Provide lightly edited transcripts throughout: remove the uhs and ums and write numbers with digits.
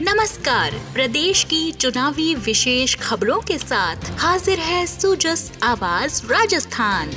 नमस्कार, प्रदेश की चुनावी विशेष खबरों के साथ हाजिर है सुजस आवाज राजस्थान।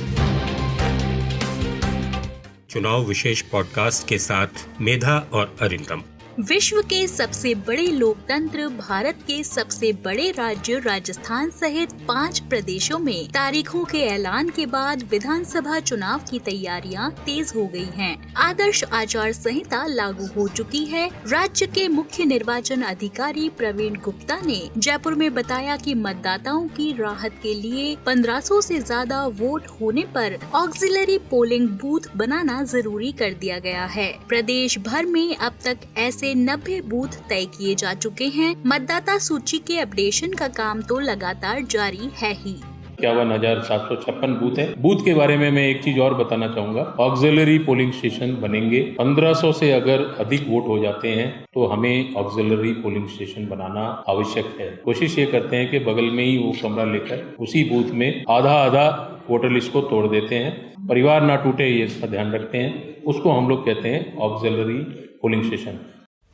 चुनाव विशेष पॉडकास्ट के साथ मेधा और अरिंदम। विश्व के सबसे बड़े लोकतंत्र भारत के सबसे बड़े राज्य राजस्थान सहित 5 प्रदेशों में तारीखों के ऐलान के बाद विधानसभा चुनाव की तैयारियां तेज हो गई हैं। आदर्श आचार संहिता लागू हो चुकी है। राज्य के मुख्य निर्वाचन अधिकारी प्रवीण गुप्ता ने जयपुर में बताया कि मतदाताओं की राहत के लिए 1500 से ज्यादा वोट होने पर ऑक्सिलरी पोलिंग बूथ बनाना जरूरी कर दिया गया है। प्रदेश भर में अब तक ऐसे 90 बूथ तय किए जा चुके हैं। मतदाता सूची के अपडेशन का काम तो लगातार जारी है ही। 51,756 बूथ है। बूथ के बारे में मैं एक चीज और बताना चाहूंगा। ऑक्सिलरी पोलिंग स्टेशन बनेंगे। 1500 से अगर अधिक वोट हो जाते हैं तो हमें ऑक्सिलरी पोलिंग स्टेशन बनाना आवश्यक है। कोशिश ये करते हैं कि बगल में ही वो कमरा लेकर उसी बूथ में आधा वोटर लिस्ट को तोड़ देते हैं। परिवार ना टूटे, ये इसका ध्यान रखते हैं। उसको हम लोग कहते हैं ऑक्सिलरी पोलिंग स्टेशन।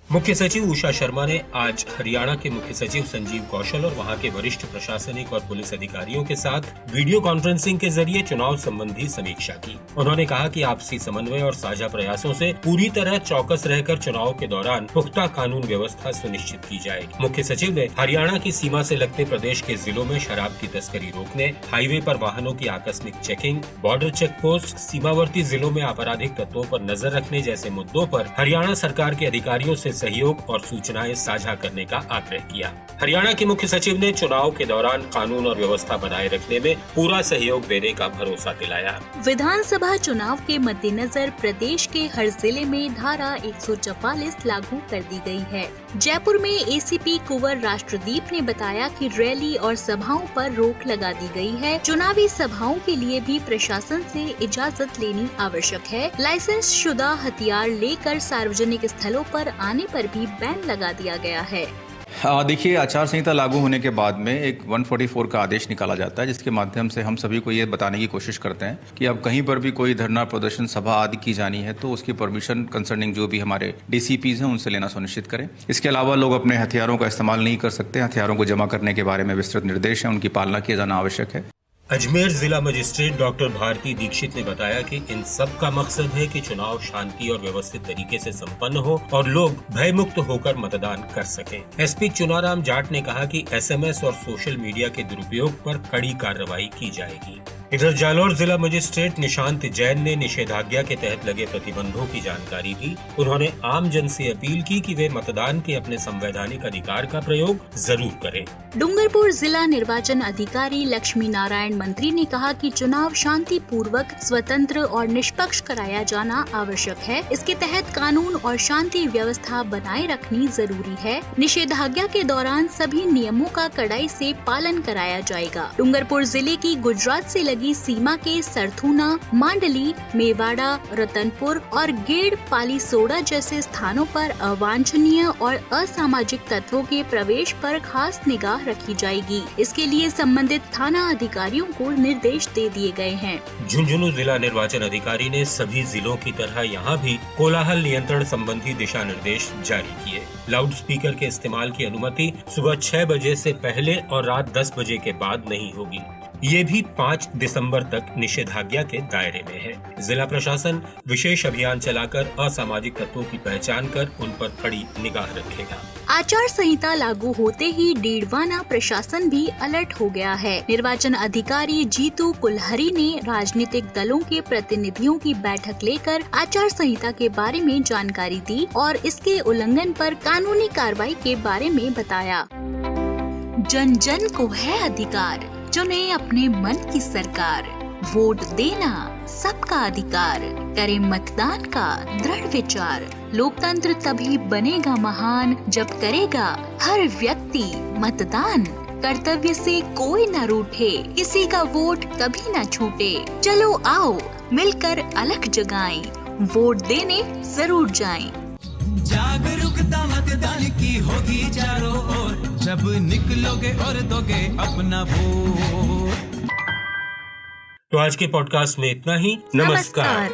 मुख्य सचिव उषा शर्मा ने आज हरियाणा के मुख्य सचिव संजीव कौशल और वहां के वरिष्ठ प्रशासनिक और पुलिस अधिकारियों के साथ वीडियो कॉन्फ्रेंसिंग के जरिए चुनाव संबंधी समीक्षा की। उन्होंने कहा कि आपसी समन्वय और साझा प्रयासों से पूरी तरह चौकस रहकर चुनाव के दौरान पुख्ता कानून व्यवस्था सुनिश्चित की जाएगी। मुख्य सचिव ने हरियाणा की सीमा से लगते प्रदेश के जिलों में शराब की तस्करी रोकने, हाईवे पर वाहनों की आकस्मिक चेकिंग, बॉर्डर चेक पोस्ट, सीमावर्ती जिलों में आपराधिक तत्वों पर नजर रखने जैसे मुद्दों पर हरियाणा सरकार के अधिकारियों से सहयोग और सूचनाएं साझा करने का आग्रह किया। हरियाणा के मुख्य सचिव ने चुनाव के दौरान कानून और व्यवस्था बनाए रखने में पूरा सहयोग देने का भरोसा दिलाया। विधानसभा चुनाव के मद्देनजर प्रदेश के हर जिले में धारा 144 लागू कर दी गई है। जयपुर में एसीपी कुंवर राष्ट्रदीप ने बताया कि रैली और सभाओं पर रोक लगा दी गई है। चुनावी सभाओं के लिए भी प्रशासन से इजाजत लेनी आवश्यक है। लाइसेंस शुदा हथियार लेकर सार्वजनिक स्थलों पर आने पर भी बैन लगा दिया गया है। देखिए, आचार संहिता लागू होने के बाद में एक 144 का आदेश निकाला जाता है, जिसके माध्यम से हम सभी को ये बताने की कोशिश करते हैं कि अब कहीं पर भी कोई धरना प्रदर्शन सभा आदि की जानी है तो उसकी परमिशन कंसर्निंग जो भी हमारे डीसीपीज हैं उनसे लेना सुनिश्चित करें। इसके अलावा लोग अपने हथियारों का इस्तेमाल नहीं कर सकते। हथियारों को जमा करने के बारे में विस्तृत निर्देश है, उनकी पालना किया जाना आवश्यक है। अजमेर जिला मजिस्ट्रेट डॉक्टर भारती दीक्षित ने बताया कि इन सब का मकसद है कि चुनाव शांति और व्यवस्थित तरीके से संपन्न हो और लोग भयमुक्त होकर मतदान कर सकें। एसपी चुनाराम जाट ने कहा कि एसएमएस और सोशल मीडिया के दुरुपयोग पर कड़ी कार्रवाई की जाएगी। इधर जालौर जिला मजिस्ट्रेट निशांत जैन ने निषेधाज्ञा के तहत लगे प्रतिबंधों की जानकारी दी। उन्होंने आम जन से अपील की कि वे मतदान के अपने संवैधानिक अधिकार का प्रयोग जरूर करें। डूंगरपुर जिला निर्वाचन अधिकारी लक्ष्मी नारायण मंत्री ने कहा कि चुनाव शांति पूर्वक, स्वतंत्र और निष्पक्ष कराया जाना आवश्यक है। इसके तहत कानून और शांति व्यवस्था बनाए रखनी जरूरी है। निषेधाज्ञा के दौरान सभी नियमों का कड़ाई से पालन कराया जाएगा। डूंगरपुर जिले की गुजरात से लगी सीमा के सरथुना, मांडली, मेवाड़ा, रतनपुर और गेड़ पालीसोड़ा जैसे स्थानों पर अवांछनीय और असामाजिक तत्वों के प्रवेश पर खास निगाह रखी जाएगी। इसके लिए संबंधित थाना अधिकारियों को निर्देश दे दिए गए हैं। झुंझुनू जिला निर्वाचन अधिकारी ने सभी जिलों की तरह यहाँ भी कोलाहल नियंत्रण संबंधी दिशा निर्देश जारी किए। लाउड स्पीकर के इस्तेमाल की अनुमति सुबह 6 बजे से पहले और रात 10 बजे के बाद नहीं होगी। ये भी 5 दिसंबर तक निषेधाज्ञा के दायरे में है। जिला प्रशासन विशेष अभियान चलाकर असामाजिक तत्वों की पहचान कर उन पर कड़ी निगाह रखेगा। आचार संहिता लागू होते ही डीडवाना प्रशासन भी अलर्ट हो गया है। निर्वाचन अधिकारी जीतू कुलहरी ने राजनीतिक दलों के प्रतिनिधियों की बैठक लेकर आचार संहिता के बारे में जानकारी दी और इसके उल्लंघन पर कानूनी कार्रवाई के बारे में बताया। जन जन को है अधिकार, चुने अपने मन की सरकार। वोट देना सबका अधिकार, करे मतदान का दृढ़ विचार। लोकतंत्र तभी बनेगा महान जब करेगा हर व्यक्ति मतदान। कर्तव्य से कोई न रूठे, किसी का वोट कभी न छूटे। चलो आओ मिलकर अलख जगाएं, वोट देने जरूर जाएं। जागरूकता मतदान की होगी चारों ओर, जब निकलोगे और दोगे अपना वोट। तो आज के पॉडकास्ट में इतना ही। नमस्कार।